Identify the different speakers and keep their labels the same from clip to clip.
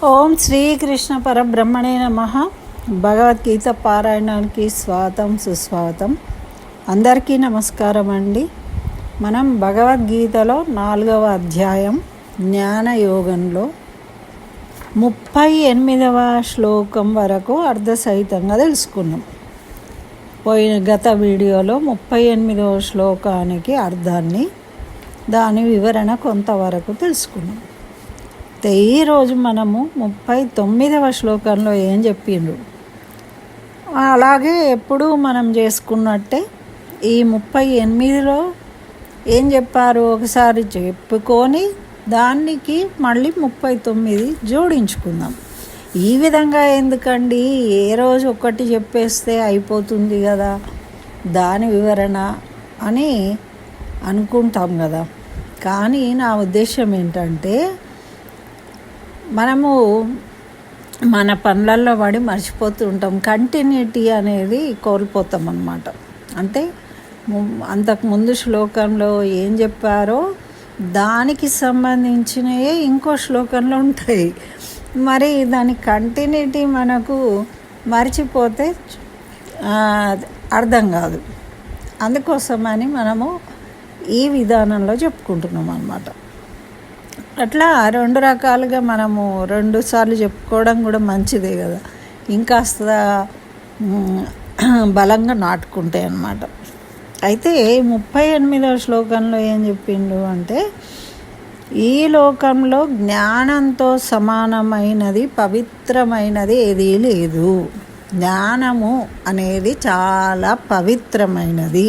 Speaker 1: ఓం శ్రీకృష్ణ పరబ్రహ్మణే నమః. భగవద్గీత పారాయణానికి స్వాగతం సుస్వాగతం. అందరికీ నమస్కారం అండి. మనం భగవద్గీతలో 4వ అధ్యాయం జ్ఞానయోగంలో 38వ శ్లోకం వరకు అర్ధసహితంగా తెలుసుకున్నాం. గత వీడియోలో 38వ శ్లోకానికి అర్థాన్ని, దాని వివరణ కొంతవరకు తెలుసుకున్నాం. ఈరోజు మనము 39వ శ్లోకంలో ఏం చెప్పిండ్రు, అలాగే ఎప్పుడూ మనం చేసుకున్నట్టే ఈ 38లో ఏం చెప్పారు ఒకసారి చెప్పుకొని దానికి మళ్ళీ 39 జోడించుకుందాం. ఈ విధంగా ఎందుకండి, ఏ రోజు ఒకటి చెప్పేస్తే అయిపోతుంది కదా, దాని వివరణ అని అనుకుంటాం కదా. కానీ నా ఉద్దేశం ఏంటంటే, మనము మన పనులలో పడి మర్చిపోతూ ఉంటాం, కంటిన్యూటీ అనేది కోల్పోతాం అన్నమాట. అంటే అంతకుముందు శ్లోకంలో ఏం చెప్పారో దానికి సంబంధించినవే ఇంకో శ్లోకంలో ఉంటాయి. మరి దాని కంటిన్యూటీ మనకు మర్చిపోతే అర్థం కాదు. అందుకోసమని మనము ఈ విధానంలో చెప్పుకుంటున్నాం అన్నమాట. అట్లా 2 రకాలుగా మనము 2 సార్లు చెప్పుకోవడం కూడా మంచిదే కదా, ఇంకాస్త బలంగా నాటుకుంటాయి అన్నమాట. అయితే 38వ శ్లోకంలో ఏం చెప్పిండు అంటే, ఈ లోకంలో జ్ఞానంతో సమానమైనది పవిత్రమైనది ఏదీ లేదు. జ్ఞానము అనేది చాలా పవిత్రమైనది.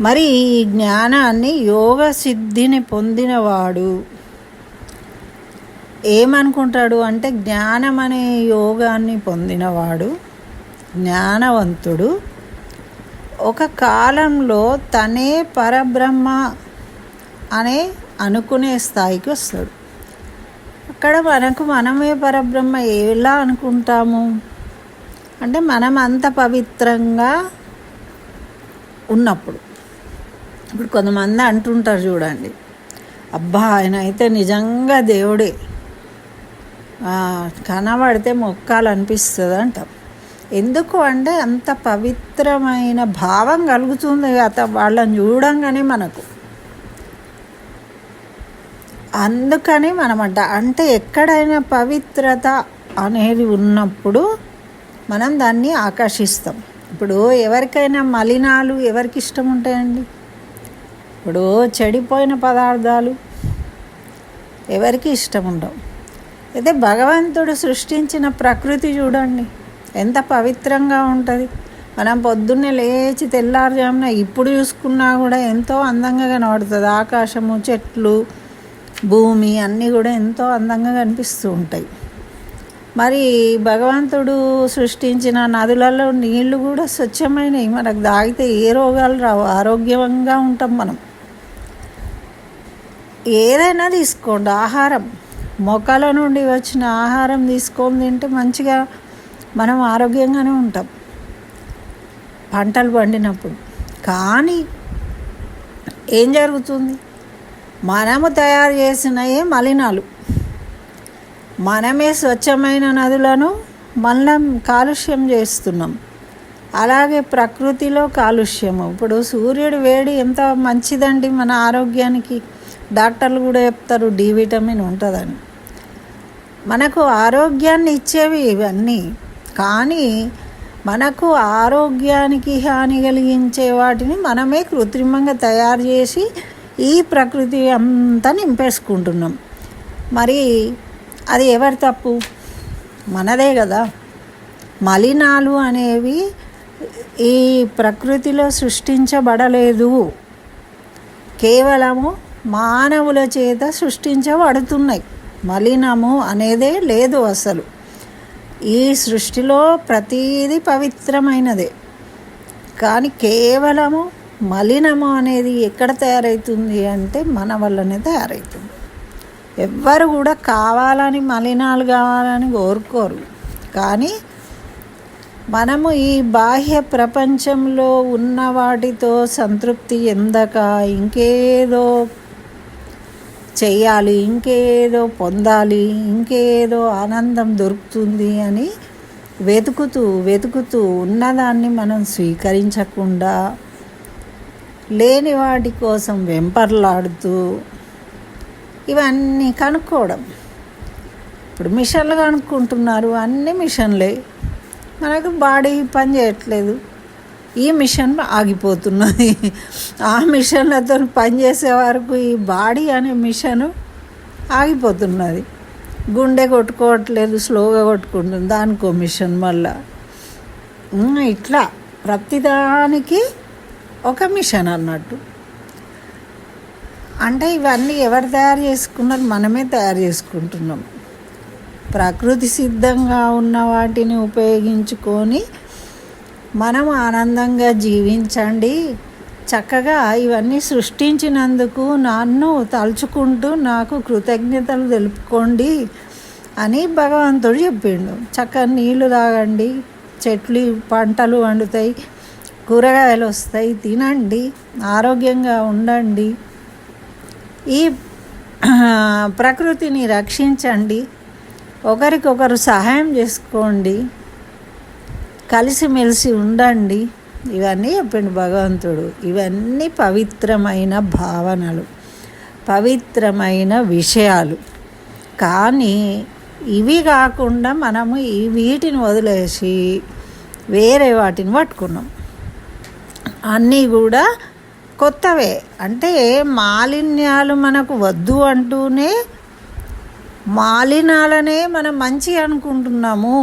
Speaker 1: మరి ఈ జ్ఞానాన్ని యోగ సిద్ధిని పొందినవాడు ఏమనుకుంటాడు అంటే, జ్ఞానం అనే యోగాన్ని పొందినవాడు జ్ఞానవంతుడు ఒక కాలంలో తనే పరబ్రహ్మ అనే అనుకునే స్థాయికి వస్తాడు. అక్కడ మనమే పరబ్రహ్మ ఎలా అనుకుంటాము అంటే, మనం అంత పవిత్రంగా ఉన్నప్పుడు. ఇప్పుడు కొంతమంది అంటుంటారు చూడండి, అబ్బా ఆయన అయితే నిజంగా దేవుడే, కనబడితే మొక్కాలనిపిస్తుంది అంటాం. ఎందుకు అంటే అంత పవిత్రమైన భావం కలుగుతుంది కదా వాళ్ళని చూడంగానే మనకు. అందుకని మనమంట అంటే ఎక్కడైనా పవిత్రత అనేది ఉన్నప్పుడు మనం దాన్ని ఆకర్షిస్తాం. ఇప్పుడు ఎవరికైనా మలినాలు ఎవరికి ఇష్టం ఉంటాయండి? ఇప్పుడు చెడిపోయిన పదార్థాలు ఎవరికి ఇష్టం ఉండవు. అయితే భగవంతుడు సృష్టించిన ప్రకృతి చూడండి ఎంత పవిత్రంగా ఉంటుంది. మనం పొద్దున్నే లేచి తెల్లారుజామున ఇప్పుడు చూసుకున్నా కూడా ఎంతో అందంగా కనబడుతుంది. ఆకాశము, చెట్లు, భూమి అన్నీ కూడా ఎంతో అందంగా కనిపిస్తూ ఉంటాయి. మరి భగవంతుడు సృష్టించిన నదులలో నీళ్లు కూడా స్వచ్ఛమైనవి. మనకు తాగితే ఏ రోగాలు రావు, ఆరోగ్యంగా ఉంటాం మనం. ఏదైనా తీసుకోండి, ఆహారం మొక్కల నుండి వచ్చిన ఆహారం తీసుకొని తింటే మంచిగా మనం ఆరోగ్యంగానే ఉంటాం పంటలు పండినప్పుడు. కానీ ఏం జరుగుతుంది, మనము తయారు చేసినయే మలినాలు, మనమే స్వచ్ఛమైన నదులను మనం కాలుష్యం చేస్తున్నాం. అలాగే ప్రకృతిలో కాలుష్యము. ఇప్పుడు సూర్యుడి వేడి ఎంత మంచిదండి మన ఆరోగ్యానికి. డాక్టర్లు కూడా చెప్తారు డి విటమిన్ ఉంటుందని. మనకు ఆరోగ్యాన్ని ఇచ్చేవి ఇవన్నీ. కానీ మనకు ఆరోగ్యానికి హాని కలిగించే వాటిని మనమే కృత్రిమంగా తయారు చేసి ఈ ప్రకృతి అంతా నింపేసుకుంటున్నాం. మరి అది ఎవరి తప్పు? మనదే కదా. మలినాలు అనేవి ఈ ప్రకృతిలో సృష్టించబడలేదు, కేవలము మానవుల చేత సృష్టించబడుతున్నాయి. మలినము అనేదే లేదు అసలు. ఈ సృష్టిలో ప్రతీది పవిత్రమైనదే. కానీ కేవలము మలినము అనేది ఎక్కడ తయారవుతుంది అంటే మన వల్లనే తయారవుతుంది. ఎవ్వరు కూడా కావాలని మలినాలు కావాలని కోరుకోరు. కానీ మనము ఈ బాహ్య ప్రపంచంలో ఉన్న వాటితో సంతృప్తి ఎందక ఇంకేదో చెయ్యాలి, ఇంకేదో పొందాలి, ఇంకేదో ఆనందం దొరుకుతుంది అని వెతుకుతూ ఉన్నదాన్ని మనం స్వీకరించకుండా లేని వాటి కోసం వెంపర్లాడుతూ ఇవన్నీ కనుక్కోవడం. ఇప్పుడు మిషన్లు కనుక్కుంటున్నారు, అన్ని మిషన్లే, మనకు బాడీ పని చేయట్లేదు, ఈ మిషన్ ఆగిపోతున్నది. ఆ మిషన్లతో పనిచేసే వరకు ఈ బాడీ అనే మిషన్ ఆగిపోతున్నది. గుండె కొట్టుకోవట్లేదు, స్లోగా కొట్టుకుంటుంది, దానికో మిషన్ మళ్ళా. ఇట్లా ప్రతిదానికి ఒక మిషన్ అన్నట్టు. అంటే ఇవన్నీ ఎవరు తయారు చేసుకున్నారు? మనమే తయారు చేసుకుంటున్నాం. ప్రకృతి సిద్ధంగా ఉన్న వాటిని ఉపయోగించుకొని మనం ఆనందంగా జీవించండి, చక్కగా ఇవన్నీ సృష్టించినందుకు నన్ను తలుచుకుంటూ నాకు కృతజ్ఞతలు తెలుపుకోండి అని భగవంతుడు చెప్పిండు. చక్కగా నీళ్లు తాగండి, చెట్లు పంటలు వండుతాయి, కూరగాయలు వస్తాయి, తినండి, ఆరోగ్యంగా ఉండండి, ఈ ప్రకృతిని రక్షించండి, ఒకరికొకరు సహాయం చేసుకోండి, కలిసిమెలిసి ఉండండి. ఇవన్నీ చెప్పిండు భగవంతుడు. ఇవన్నీ పవిత్రమైన భావనలు, పవిత్రమైన విషయాలు. కానీ ఇవి కాకుండా మనము వీటిని వదిలేసి వేరే వాటిని పట్టుకున్నాం. అన్నీ కూడా కొత్తవే. అంటే మాలిన్యాలు మనకు వద్దు అంటూనే మాలిన్యాలనే మనం మంచి అనుకుంటున్నాము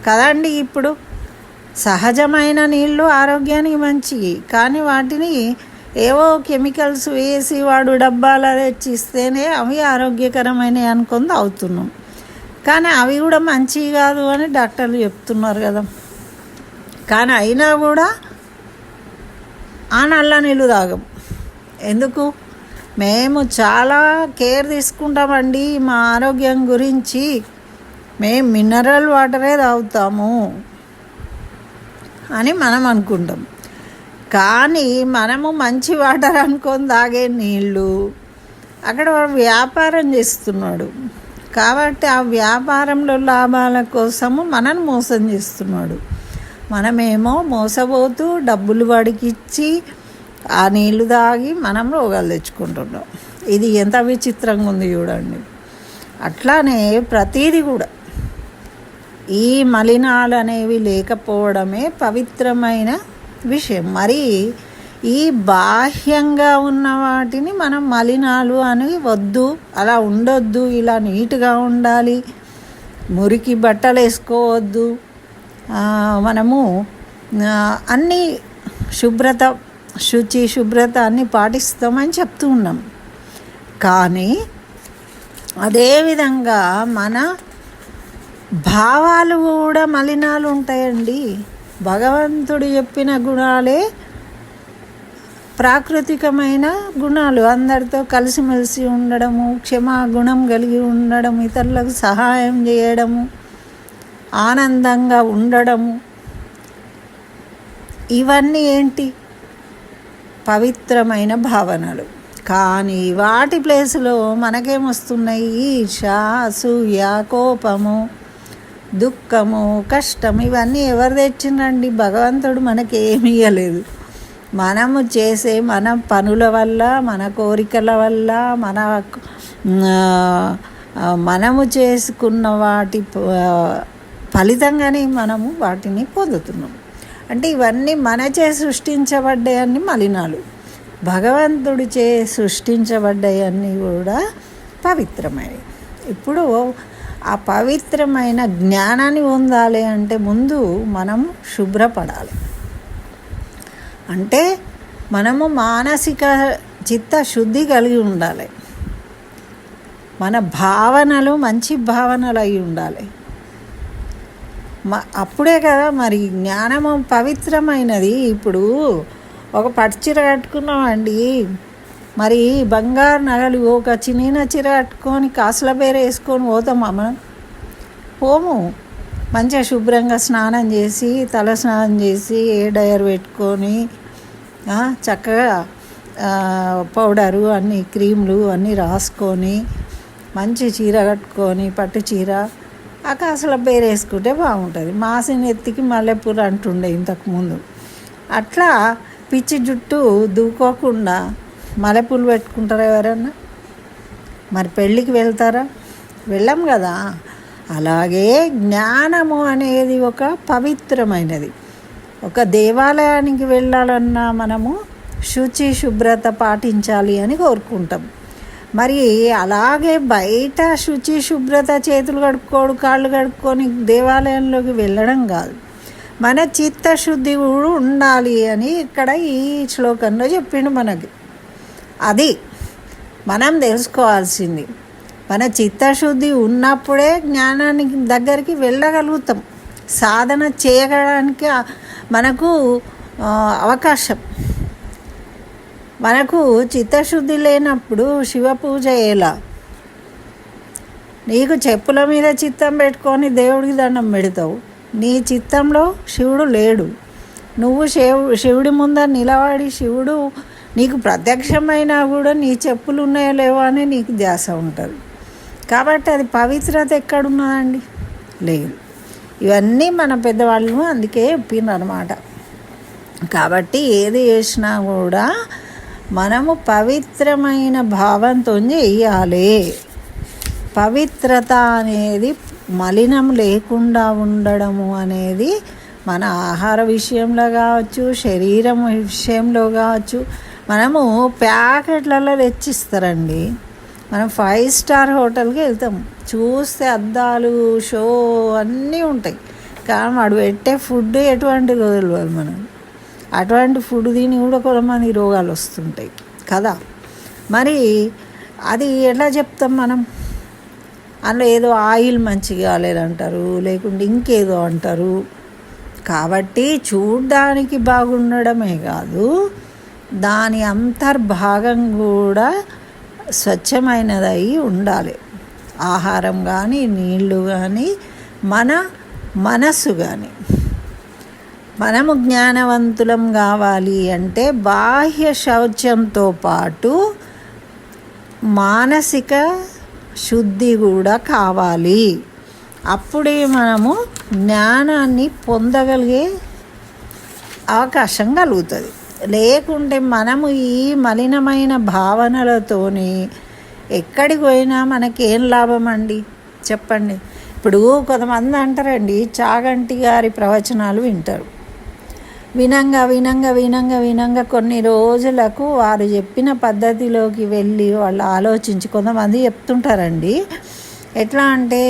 Speaker 1: కదండి. ఇప్పుడు సహజమైన నీళ్ళు ఆరోగ్యానికి మంచివి, కానీ వాటిని ఏవో కెమికల్స్ వేసి వాడు డబ్బాలు తెచ్చిస్తేనే అవి ఆరోగ్యకరమైనవి అనుకొని తాగుతున్నాం. కానీ అవి కూడా మంచివి కాదు అని డాక్టర్లు చెప్తున్నారు కదా. కానీ అయినా కూడా ఆ నల్ల నీళ్ళు తాగం. ఎందుకు? మేము చాలా కేర్ తీసుకుంటామండి మా ఆరోగ్యం గురించి, మేము మినరల్ వాటరే తాగుతాము అని మనం అనుకుంటాం. కానీ మనము మంచి వాటర్ అనుకొని తాగే నీళ్ళు అక్కడ వ్యాపారం చేస్తున్నాడు. కాబట్టి ఆ వ్యాపారంలో లాభాల కోసము మనల్ని మోసం చేస్తున్నాడు. మనమేమో మోసపోతూ డబ్బులు వాడికిచ్చి ఆ నీళ్లు తాగి మనం రోగాలు తెచ్చుకుంటున్నాం. ఇది ఎంత విచిత్రంగా ఉంది చూడండి. అట్లానే ప్రతీది కూడా ఈ మలినాలు అనేవి లేకపోవడమే పవిత్రమైన విషయం. మరి ఈ బాహ్యంగా ఉన్న వాటిని మనం మలినాలు అని వద్దు, అలా ఉండొద్దు, ఇలా నీట్గా ఉండాలి, మురికి బట్టలు వేసుకోవద్దు, మనము అన్నీ శుభ్రత అన్నీ పాటిస్తామని చెప్తూ ఉన్నాం. కానీ అదేవిధంగా మన భావాలు కూడా మలినాలు ఉంటాయండి. భగవంతుడు చెప్పిన గుణాలే ప్రాకృతికమైన గుణాలు. అందరితో కలిసిమెలిసి ఉండడము, క్షమాగుణం కలిగి ఉండడం, ఇతరులకు సహాయం చేయడము, ఆనందంగా ఉండడము, ఇవన్నీ ఏంటి? పవిత్రమైన భావనలు. కానీ వాటి ప్లేస్లో మనకేమొస్తున్నాయి? ఈర్ష, అసూయ, కోపము, దుఃఖము, కష్టం. ఇవన్నీ ఎవరు తెచ్చిండండి? భగవంతుడు మనకేమీ ఇవ్వలేదు. మనము చేసే మన పనుల వల్ల, మన కోరికల వల్ల, మనము చేసుకున్న వాటి ఫలితంగానే మనము వాటిని పొందుతున్నాం. అంటే ఇవన్నీ మనచే సృష్టించబడ్డాయన్ని మలినాలు, భగవంతుడిచే సృష్టించబడ్డాయన్నీ కూడా పవిత్రమైనవి. ఇప్పుడు ఆ పవిత్రమైన జ్ఞానాన్ని పొందాలి అంటే ముందు మనము శుభ్రపడాలి. అంటే మనము మానసిక చిత్త శుద్ధి కలిగి ఉండాలి. మన భావనలు మంచి భావనలు అయి ఉండాలి. అప్పుడే కదా మరి జ్ఞానము పవిత్రమైనది. ఇప్పుడు ఒక పట్టు చీర కట్టుకున్నామండి, మరి బంగారు నగలు ఒక చిన్న చీర కట్టుకొని కాసుల పేరు వేసుకొని పోతామా మనం? పోము. మంచిగా శుభ్రంగా స్నానం చేసి, తల స్నానం చేసి, ఏ డయర్ పెట్టుకొని చక్కగా పౌడరు అన్ని క్రీములు అన్నీ రాసుకొని మంచి చీర కట్టుకొని పట్టు చీర ఆకాశంలో వేసుకుంటే బాగుంటుంది. మాసిన ఎత్తికి మల్లెపూలు అంటుండే ఇంతకుముందు. అట్లా పిచ్చి జుట్టు దూకోకుండా మల్లెపూలు పెట్టుకుంటారా ఎవరన్నా? మరి పెళ్ళికి వెళ్తారా? వెళ్ళాం కదా. అలాగే జ్ఞానము అనేది ఒక పవిత్రమైనది. ఒక దేవాలయానికి వెళ్ళాలన్నా మనము శుచి శుభ్రత పాటించాలి అని కోరుకుంటాం. మరి అలాగే బయట శుచి శుభ్రత చేతులు కడుక్కోడు కాళ్ళు కడుక్కొని దేవాలయంలోకి వెళ్ళడం కాదు, మన చిత్తశుద్ధి కూడా ఉండాలి అని ఇక్కడ ఈ శ్లోకంలో చెప్పిండు మనకి. అది మనం తెలుసుకోవాల్సింది. మన చిత్తశుద్ధి ఉన్నప్పుడే జ్ఞానానికి దగ్గరికి వెళ్ళగలుగుతాం, సాధన చేయడానికి మనకు అవకాశం. మనకు చిత్తశుద్ధి లేనప్పుడు శివ పూజ ఎలా? నీకు చెప్పుల మీద చిత్తం పెట్టుకొని దేవుడికి దండం పెడతావు, నీ చిత్తంలో శివుడు లేడు. నువ్వు శివుడి ముందర నిలబడి శివుడు నీకు ప్రత్యక్షమైనా కూడా నీ చెప్పులు ఉన్నాయో లేవో అని నీకు ధ్యాస ఉంటుంది. కాబట్టి అది పవిత్రత ఎక్కడున్నదండి? లేదు. ఇవన్నీ మన పెద్దవాళ్ళు అందుకే చెప్పిండ్రు అనమాట. కాబట్టి ఏది చేసినా కూడా మనము పవిత్రమైన భావంతో చేయాలి. పవిత్రత అనేది మలినం లేకుండా ఉండడము అనేది మన ఆహార విషయంలో కావచ్చు, శరీరం విషయంలో కావచ్చు. మనము ప్యాకెట్లలో తెచ్చిస్తారండి. మనం 5 స్టార్ హోటల్కి వెళ్తాం, చూస్తే అద్దాలు షో అన్నీ ఉంటాయి, కానీ వాడు పెట్టే ఫుడ్ ఎటువంటిదో తెలియదు మనం. అటువంటి ఫుడ్ తిని కూడా కొంతమంది రోగాలు వస్తుంటాయి కదా. మరి అది ఎలా చెప్తాం మనం? అందులో ఏదో ఆయిల్ మంచిగా లేదంటారు, లేకుంటే ఇంకేదో అంటారు. కాబట్టి చూడ్డానికి బాగుండడమే కాదు, దాని అంతర్భాగం కూడా స్వచ్ఛమైనదై ఉండాలి. ఆహారం కానీ, నీళ్ళు కానీ, మన మనసు కానీ. మనము జ్ఞానవంతులం కావాలి అంటే బాహ్య శౌచంతో పాటు మానసిక శుద్ధి కూడా కావాలి. అప్పుడే మనము జ్ఞానాన్ని పొందగలిగే అవకాశం కలుగుతుంది. లేకుంటే మనము ఈ మలినమైన భావనలతోని ఎక్కడికి పోయినా మనకేం లాభం అండి చెప్పండి. ఇప్పుడు కొంతమంది అంటారండి, చాగంటి గారి ప్రవచనాలు వింటారు. వినంగా కొన్ని రోజులకు వారు చెప్పిన పద్ధతిలోకి వెళ్ళి వాళ్ళు ఆలోచించి కొంతమంది చెప్తుంటారండి. ఎట్లా అంటే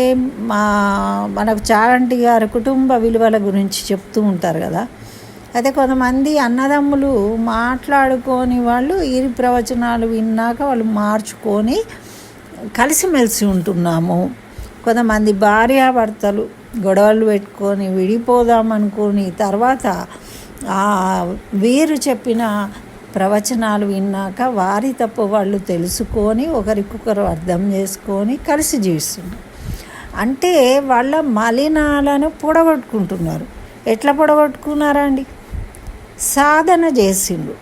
Speaker 1: మనకు చాగంటి గారి కుటుంబ విలువల గురించి చెప్తూ ఉంటారు కదా. అయితే కొంతమంది అన్నదమ్ములు మాట్లాడుకొని వాళ్ళు ఈ ప్రవచనాలు విన్నాక వాళ్ళు మార్చుకొని కలిసిమెలిసి ఉంటున్నాము. కొంతమంది భార్యాభర్తలు గొడవలు పెట్టుకొని విడిపోదామనుకొని తర్వాత వీరు చెప్పిన ప్రవచనాలు విన్నాక వారి తప్పు వాళ్ళు తెలుసుకొని ఒకరికొకరు అర్థం చేసుకొని కలిసి జీవిస్తున్నారు. అంటే వాళ్ళ మలినాలను పొడగొట్టుకుంటున్నారు. ఎట్లా పొడగొట్టుకున్నారండి? సాధన చేసిండ్రు.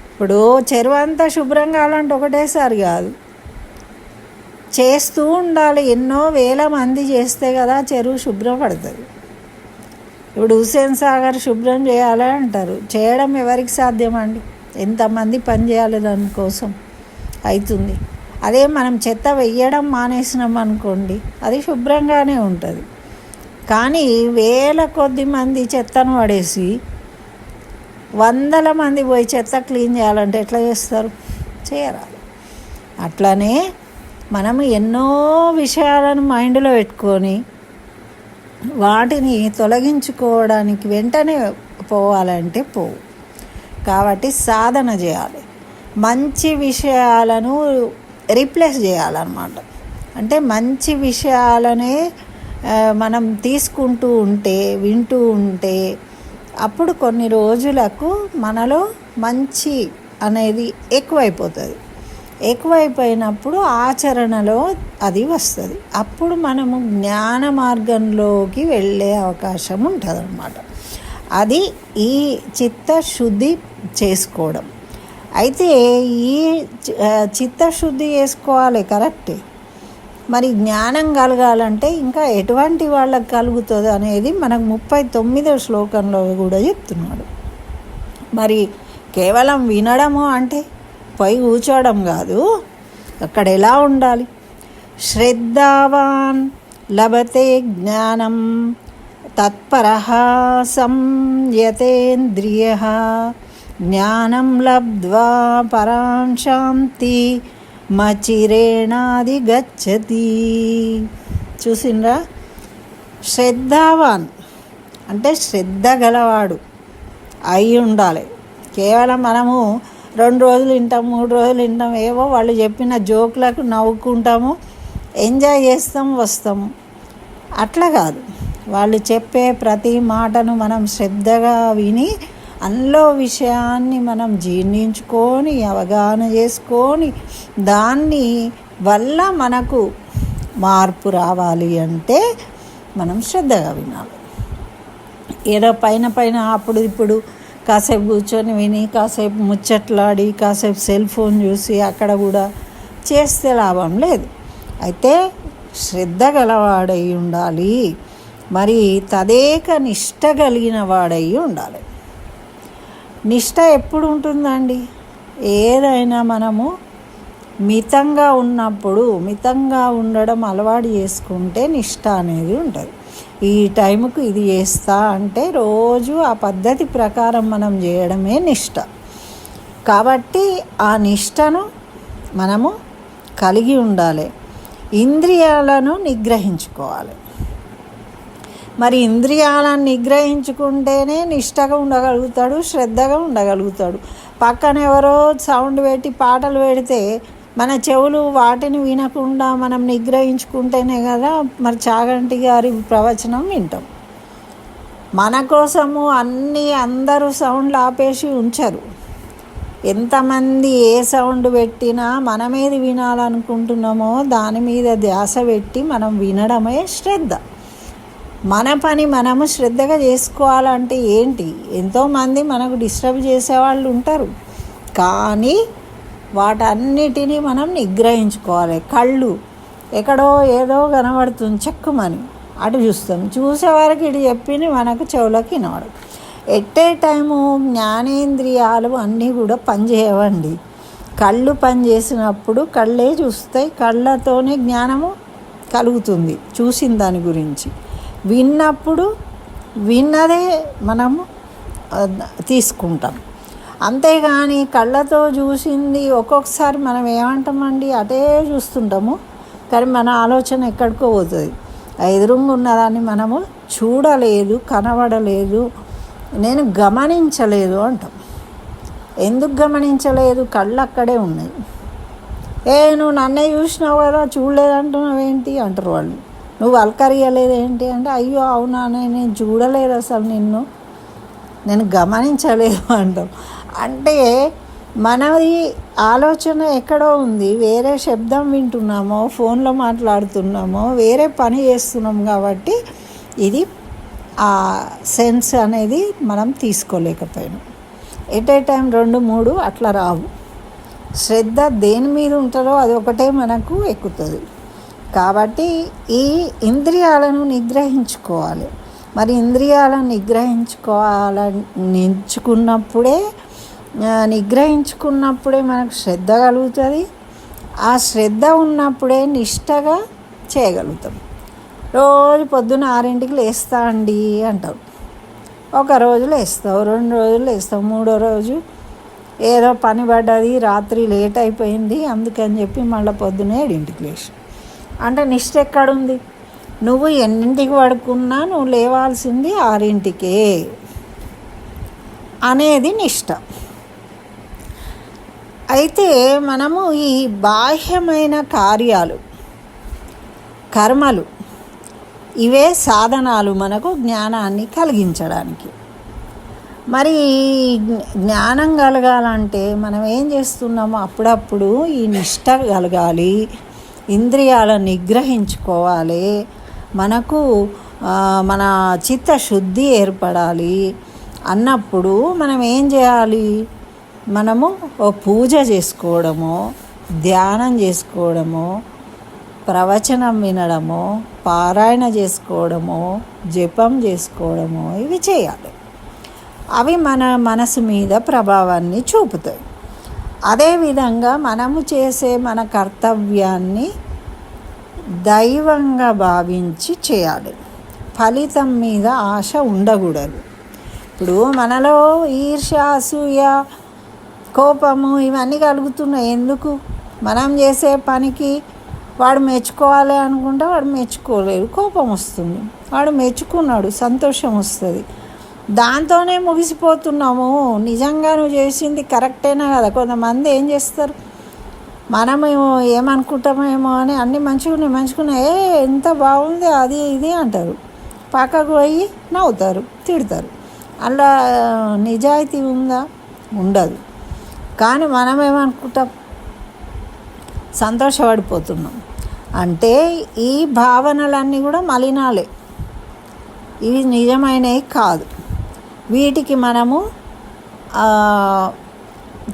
Speaker 1: ఇప్పుడు చెరువు అంతా శుభ్రం కావాలంటే ఒకటేసారి కాదు, చేస్తూ ఉండాలి. ఎన్నో వేల మంది చేస్తే కదా చెరువు శుభ్రం పడుతుంది. ఇప్పుడు హుస్సేన్ సాగర్ శుభ్రం చేయాలి అంటారు, చేయడం ఎవరికి సాధ్యమండి? ఎంతమంది పని చేయాలి దానికోసం? అవుతుంది. అదే మనం చెత్త వెయ్యడం మానేసినాం అనుకోండి, అది శుభ్రంగానే ఉంటుంది. కానీ వేల కొద్ది మంది చెత్తను పడేసి 100 మంది పోయి చెత్త క్లీన్ చేయాలంటే ఎట్లా చేస్తారు? చేయరాదు. అట్లనే మనము ఎన్నో విషయాలను మైండ్లో పెట్టుకొని వాటిని తొలగించుకోవడానికి వెంటనే పోవాలంటే పోవు. కాబట్టి సాధన చేయాలి. మంచి విషయాలను రీప్లేస్ చేయాలన్నమాట. అంటే మంచి విషయాలనే మనం తీసుకుంటూ ఉంటే, వింటూ ఉంటే, అప్పుడు కొన్ని రోజులకు మనలో మంచి అనేది ఎక్కువైపోతుంది. ఎక్కువైపోయినప్పుడు ఆచరణలో అది వస్తుంది. అప్పుడు మనము జ్ఞాన మార్గంలోకి వెళ్ళే అవకాశం ఉంటుంది అన్నమాట. అది ఈ చిత్తశుద్ధి చేసుకోవడం. అయితే ఈ చిత్తశుద్ధి చేసుకోవాలి, కరెక్టే. మరి జ్ఞానం కలగాలంటే ఇంకా ఎటువంటి వాళ్ళకి కలుగుతుంది అనేది మనకు 39వ శ్లోకంలో కూడా చెప్తున్నాడు. మరి కేవలం వినడము అంటే పై కూర్చోవడం కాదు, అక్కడ ఎలా ఉండాలి? శ్రద్ధావాన్ లభతే జ్ఞానం తత్పరః సంయతేంద్రియః జ్ఞానం లబ్ధ్వా పరాం శాంతి మచిరేణాది గచ్చతి. చూసిండ్రా? శ్రద్ధావాన్ అంటే శ్రద్ధ గలవాడు అయి ఉండాలి. కేవలం మనము 2 రోజులు వింటాం, 3 రోజులు వింటాం, ఏవో వాళ్ళు చెప్పిన జోకులకు నవ్వుకుంటాము, ఎంజాయ్ చేస్తాం, వస్తాము. అట్లా కాదు. వాళ్ళు చెప్పే ప్రతి మాటను మనం శ్రద్ధగా విని అందులో విషయాన్ని మనం జీర్ణించుకొని అవగాహన చేసుకొని దాన్ని వల్ల మనకు మార్పు రావాలి అంటే మనం శ్రద్ధగా వినాలి. ఏదో పైన అప్పుడు ఇప్పుడు కాసేపు కూర్చొని విని కాసేపు ముచ్చట్లాడి కాసేపు సెల్ ఫోన్ చూసి అక్కడ కూడా చేస్తే లాభం లేదు. అయితే శ్రద్ధ గలవాడై ఉండాలి, మరి తదేక నిష్ట కలిగిన వాడై ఉండాలి. నిష్ట ఎప్పుడు ఉంటుందండి? ఏదైనా మనము మితంగా ఉన్నప్పుడు, మితంగా ఉండడం అలవాటు చేసుకుంటే నిష్ట అనేది ఉంటుంది. ఈ టైంకు ఇది చేస్తా అంటే రోజు ఆ పద్ధతి ప్రకారం మనం చేయడమే నిష్ట. కాబట్టి ఆ నిష్టను మనము కలిగి ఉండాలి. ఇంద్రియాలను నిగ్రహించుకోవాలి. మరి ఇంద్రియాలను నిగ్రహించుకుంటేనే నిష్టగా ఉండగలుగుతాడు, శ్రద్ధగా ఉండగలుగుతాడు. పక్కన ఎవరో సౌండ్ పెట్టి పాటలు పెడితే మన చెవులు వాటిని వినకుండా మనం నిగ్రహించుకుంటేనే కదా మరి చాగంటి గారి ప్రవచనం వింటాం. మన కోసము అందరూ సౌండ్లు ఆపేసి ఉంచరు. ఎంతమంది ఏ సౌండ్ పెట్టినా మనం ఏది వినాలనుకుంటున్నామో దాని మీద ధ్యాస పెట్టి మనం వినడమే శ్రద్ధ. మన పని మనము శ్రద్ధగా చేసుకోవాలంటే ఏంటి? ఎంతోమంది మనకు డిస్టర్బ్ చేసేవాళ్ళు ఉంటారు, కానీ వాటన్నిటినీ మనం నిగ్రహించుకోవాలి. కళ్ళు ఎక్కడో ఏదో కనబడుతుంది, చెక్కుమని అటు చూస్తాం, చూసేవారికి ఇటు చెప్పింది మనకు చెవులకి వినవడం. ఎట్టే టైము జ్ఞానేంద్రియాలు అన్నీ కూడా పనిచేయవండి. కళ్ళు పనిచేసినప్పుడు కళ్ళే చూస్తాయి, కళ్ళతోనే జ్ఞానము కలుగుతుంది చూసిన దాని గురించి. విన్నప్పుడు విన్నదే మనము తీసుకుంటాం. అంతేగాని కళ్ళతో చూసింది ఒక్కొక్కసారి మనం ఏమంటామండి, అటే చూస్తుంటాము, కానీ మన ఆలోచన ఎక్కడికో పోతుంది. ఎదురుగా ఉన్నదాన్ని మనము చూడలేదు, కనబడలేదు, నేను గమనించలేదు అంటాం. ఎందుకు గమనించలేదు? కళ్ళు అక్కడే ఉన్నాయి. నువ్వు నన్నే చూసినావు కదా, చూడలేదంటున్నావు ఏంటి అంటారు వాళ్ళు. నువ్వు అలకరియలేదేంటి అంటే, అయ్యో అవునా, నేను చూడలేదు, అసలు నేను గమనించలేదు అంటాం. అంటే మనది ఆలోచన ఎక్కడో ఉంది, వేరే శబ్దం వింటున్నామో, ఫోన్లో మాట్లాడుతున్నామో, వేరే పని చేస్తున్నాం. కాబట్టి ఇది ఆ సెన్స్ అనేది మనం తీసుకోలేకపోయినాం. ఎట్ ఏ టైం 2, 3 అట్లా రావు. శ్రద్ధ దేని మీద ఉంటుందో అది ఒకటే మనకు ఎక్కుతుంది. కాబట్టి ఈ ఇంద్రియాలను నిగ్రహించుకోవాలి. మరి ఇంద్రియాలను నిగ్రహించుకున్నప్పుడే మనకు శ్రద్ధ కలుగుతుంది. ఆ శ్రద్ధ ఉన్నప్పుడే నిష్టగా చేయగలుగుతాం. రోజు పొద్దున్న 6ంటికి లేస్తా అండి అంటాం. ఒక రోజు లేస్తావు, 2 రోజులు లేస్తావు, 3వ రోజు ఏదో పని పడ్డది, రాత్రి లేట్ అయిపోయింది అందుకని చెప్పి మళ్ళీ పొద్దున్న 7ంటికి లేచి అంటే నిష్ట ఎక్కడుంది? నువ్వు ఎన్నింటికి పడుకున్నా నువ్వు లేవాల్సింది 6ంటికే అనేది నిష్ట. అయితే మనము ఈ బాహ్యమైన కార్యాలు, కర్మలు, ఇవే సాధనాలు మనకు జ్ఞానాన్ని కలిగించడానికి. మరి జ్ఞానం కలగాలంటే మనం ఏం చేస్తున్నామో అప్పుడప్పుడు ఈ నిష్ట కలగాలి, ఇంద్రియాలను నిగ్రహించుకోవాలి, మనకు మన చిత్తశుద్ధి ఏర్పడాలి. అన్నప్పుడు మనం ఏం చేయాలి? మనము ఓ పూజ చేసుకోవడమో, ధ్యానం చేసుకోవడమో, ప్రవచనం వినడమో, పారాయణ చేసుకోవడమో, జపం చేసుకోవడమో ఇవి చేయాలి. అవి మన మనసు మీద ప్రభావాన్ని చూపుతాయి. అదేవిధంగా మనము చేసే మన కర్తవ్యాన్ని దైవంగా భావించి చేయాలి. ఫలితం మీద ఆశ ఉండకూడదు. ఇప్పుడు మనలో ఈర్ష్య, అసూయ, కోపము ఇవన్నీ కలుగుతున్నాయి. ఎందుకు? మనం చేసే పనికి వాడు మెచ్చుకోవాలి అనుకుంటే వాడు మెచ్చుకోలేడు, కోపం వస్తుంది. వాడు మెచ్చుకున్నాడు, సంతోషం వస్తుంది. దాంతోనే ముగిసిపోతున్నాము. నిజంగా నువ్వు చేసింది కరెక్టేనా కదా? కొంతమంది ఏం చేస్తారు, మనమేమో ఏమనుకుంటామేమో అని అన్నీ మంచుకున్నాయి ఎంత బాగుంది అది ఇది అంటారు, పక్కకు పోయి నవ్వుతారు, తిడతారు. అలా నిజాయితీ ఉందా? ఉండదు. కానీ మనం ఏమనుకుంటాం, సంతోషపడిపోతున్నాం. అంటే ఈ భావనలన్నీ కూడా మలినాలే, ఇవి నిజమైనవి కాదు. వీటికి మనము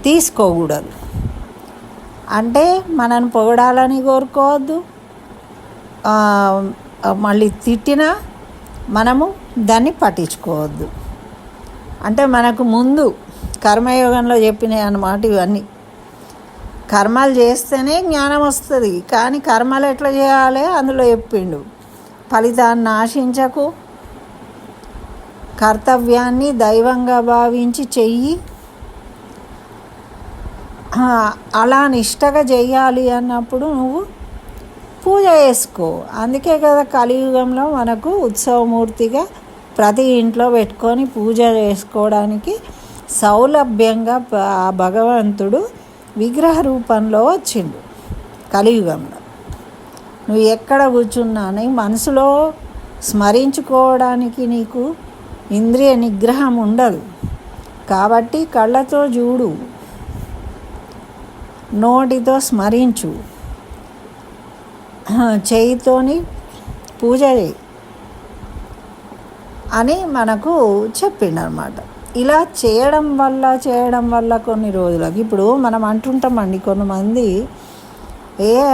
Speaker 1: తీసుకోకూడదు. అంటే మనల్ని పొగడాలని కోరుకోవద్దు. మళ్ళీ తిట్టినా మనము దాన్ని పట్టించుకోవద్దు. అంటే మనకు ముందు కర్మయోగంలో చెప్పినాయి అన్నమాట ఇవన్నీ. కర్మలు చేస్తేనే జ్ఞానం వస్తుంది. కానీ కర్మలు ఎట్లా చేయాలి అందులో చెప్పిండు. ఫలితాన్ని ఆశించకు, కర్తవ్యాన్ని దైవంగా భావించి చెయ్యి, అలా నిష్టగా చెయ్యాలి అన్నప్పుడు నువ్వు పూజ చేసుకో. అందుకే కదా కలియుగంలో మనకు ఉత్సవమూర్తిగా ప్రతి ఇంట్లో పెట్టుకొని పూజ చేసుకోవడానికి సౌలభ్యంగా భగవంతుడు విగ్రహ రూపంలో వచ్చిండు కలియుగంలో. నువ్వు ఎక్కడ కూర్చున్నా నీ మనసులో స్మరించుకోవడానికి నీకు ఇంద్రియ నిగ్రహం ఉండదు. కాబట్టి కళ్ళతో చూడు, నోటితో స్మరించు, చేయితోని పూజ చేయి అని మనకు చెప్పిండు అనమాట. ఇలా చేయడం వల్ల కొన్ని రోజులకి ఇప్పుడు మనం అంటుంటామండి, కొంతమంది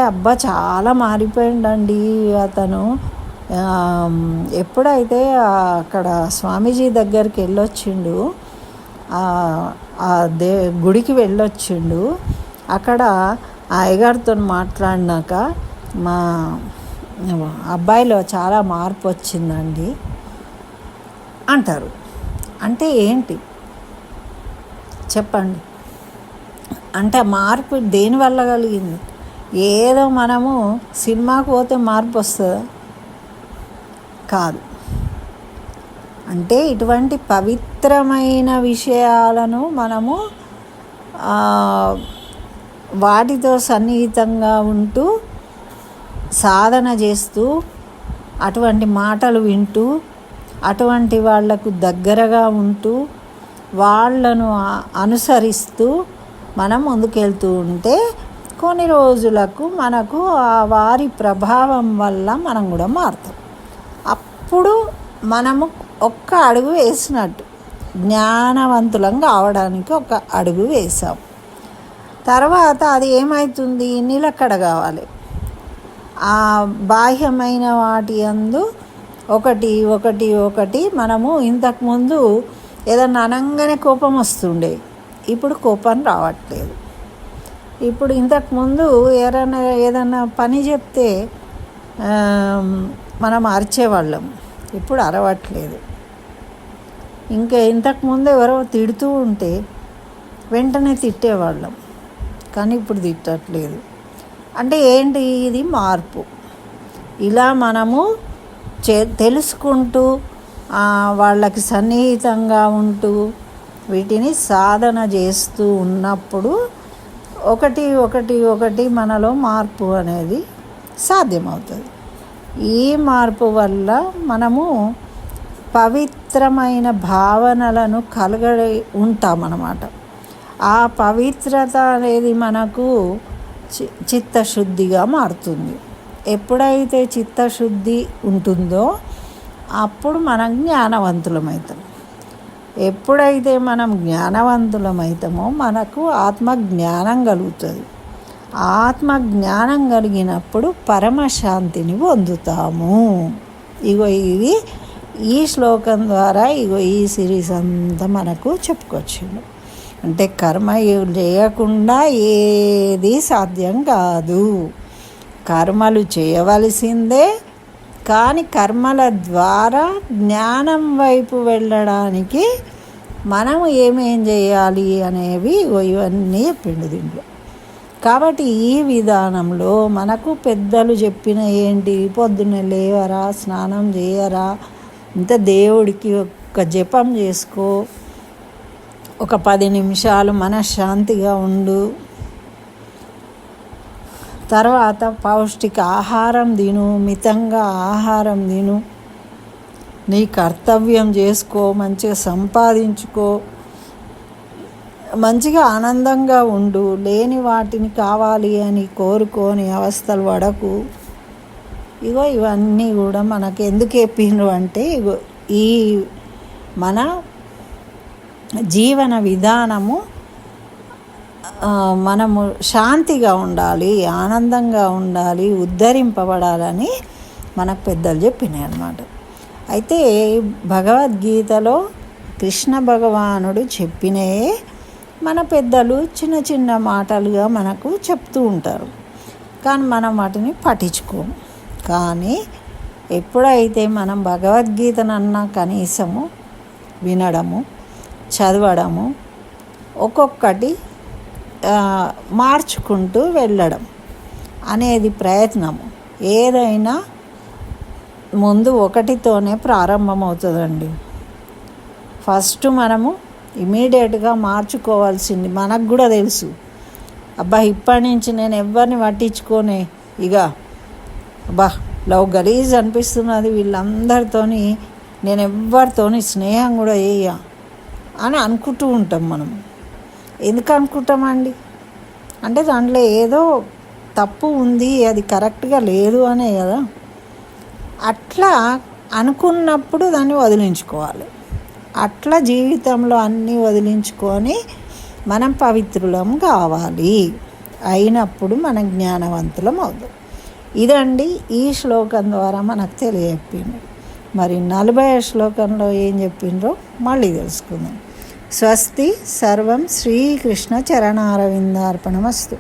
Speaker 1: అబ్బా చాలా మారిపోయిండండి అతను, ఎప్పుడైతే అక్కడ స్వామీజీ దగ్గరికి వెళ్ళొచ్చిండు, గుడికి వెళ్ళొచ్చిండు, అక్కడ ఆ అయ్యగారితో మాట్లాడినాక మా అబ్బాయిలో చాలా మార్పు వచ్చిందండి అంటారు. అంటే ఏంటి చెప్పండి? అంటే మార్పు దేనివల్ల కలిగింది? ఏదో మనము సినిమాకు పోతే మార్పు వస్తుందా? కాదు. అంటే ఇటువంటి పవిత్రమైన విషయాలను మనము వాటితో సన్నిహితంగా ఉంటూ సాధన చేస్తూ అటువంటి మాటలు వింటూ అటువంటి వాళ్లకు దగ్గరగా ఉంటూ వాళ్ళను అనుసరిస్తూ మనం ముందుకెళ్తూ ఉంటే కొన్ని రోజులకు మనకు ఆ వారి ప్రభావం వల్ల మనం కూడా మారుతాం. అప్పుడు మనము ఒక్క అడుగు వేసినట్టు, జ్ఞానవంతులం కావడానికి ఒక అడుగు వేసాం. తర్వాత అది ఏమవుతుంది, నిలకడ కావాలి. ఆ బాహ్యమైన వాటి యందు ఒకటి మనము ఇంతకుముందు ఏదన్నా అనగానే కోపం వస్తుండే, ఇప్పుడు కోపం రావట్లేదు. ఇప్పుడు ఇంతకుముందు ఏదన్నా పని చెప్తే మనం అరిచేవాళ్ళం, ఇప్పుడు అరవట్లేదు. ఇంకా ఇంతకుముందు ఎవరో తిడుతూ ఉంటే వెంటనే తిట్టేవాళ్ళం, కానీ ఇప్పుడు తిట్టట్లేదు. అంటే ఏంటి? ఇది మార్పు. ఇలా మనము తెలుసుకుంటూ వాళ్ళకి సన్నిహితంగా ఉంటూ వీటిని సాధన చేస్తూ ఉన్నప్పుడు ఒకటి మనలో మార్పు అనేది సాధ్యమవుతుంది. ఈ మార్పు వల్ల మనము పవిత్రమైన భావనలను కలిగి ఉంటామన్నమాట. ఆ పవిత్రత అనేది మనకు చిత్తశుద్ధిగా మారుతుంది. ఎప్పుడైతే చిత్తశుద్ధి ఉంటుందో అప్పుడు మనం జ్ఞానవంతులమవుతాం. ఎప్పుడైతే మనం జ్ఞానవంతులమవుతామో మనకు ఆత్మ జ్ఞానం కలుగుతుంది. ఆత్మ జ్ఞానం కలిగినప్పుడు పరమశాంతిని పొందుతాము. ఇగో ఇది ఈ శ్లోకం ద్వారా ఈ సిరీస్ అంతా మనకు చెప్పుకొచ్చిండు. అంటే కర్మ చేయకుండా ఏది సాధ్యం కాదు. కర్మలు చేయవలసిందే, కానీ కర్మల ద్వారా జ్ఞానం వైపు వెళ్ళడానికి మనం ఏమేం చేయాలి అనేవి ఇవన్నీ చెప్పిండు దీంట్లో. కాబట్టి ఈ విధానంలో మనకు పెద్దలు చెప్పిన ఏంటి, పొద్దున్నే లేవరా, స్నానం చేయరా, ఇంత దేవుడికి ఒక జపం చేసుకో, ఒక 10 నిమిషాలు మనశ్శాంతిగా ఉండు, తర్వాత పౌష్టిక ఆహారం తిను, మితంగా ఆహారం తిను, నీ కర్తవ్యం చేసుకో, మంచిగా సంపాదించుకో, మంచిగా ఆనందంగా ఉండు, లేని వాటిని కావాలి అని కోరుకొని అవస్థలు పడకు. ఇగో ఇవన్నీ కూడా మనకు ఎందుకు చెప్పిండ్రు అంటే ఇగో ఈ మన జీవన విధానము మనము శాంతిగా ఉండాలి, ఆనందంగా ఉండాలి, ఉద్ధరింపబడాలని మనకు పెద్దలు చెప్పినాయి అన్నమాట. అయితే భగవద్గీతలో కృష్ణ భగవానుడు చెప్పినే మన పెద్దలు చిన్న చిన్న మాటలుగా మనకు చెప్తూ ఉంటారు, కానీ మనం వాటిని పట్టించుకోము. కానీ ఎప్పుడైతే మనం భగవద్గీతనన్నా కనీసము వినడము, చదవడము, ఒక్కొక్కటి మార్చుకుంటూ వెళ్ళడం అనేది ప్రయత్నము, ఏదైనా ముందు ఒకటితోనే ప్రారంభమవుతుందండి. ఫస్ట్ మనము ఇమీడియట్గా మార్చుకోవాల్సింది మనకు కూడా తెలుసు. అబ్బా ఇప్పటి నుంచి నేను ఎవరిని పట్టించుకోనే, ఇక అబ్బా లవ్ గలీజ్ అనిపిస్తున్నది, వీళ్ళందరితోని నేను ఎవరితోని స్నేహం కూడా చేయ అని అనుకుంటూ ఉంటాం. మనం ఎందుకు అనుకుంటామండి అంటే దాంట్లో ఏదో తప్పు ఉంది, అది కరెక్ట్గా లేదు అనే కదా. అట్లా అనుకున్నప్పుడు దాన్ని వదిలించుకోవాలి. అట్లా జీవితంలో అన్నీ వదిలించుకొని మనం పవిత్రులం కావాలి. అయినప్పుడు మనం జ్ఞానవంతులం అవుతాం. ఇదండి ఈ శ్లోకం ద్వారా మనకు తెలియజెప్పింది. మరి 40వ శ్లోకంలో ఏం చెప్పిండ్రో మళ్ళీ తెలుసుకుందాం. స్వస్తి. సర్వం శ్రీకృష్ణ చరణారవిందార్పణమస్తు.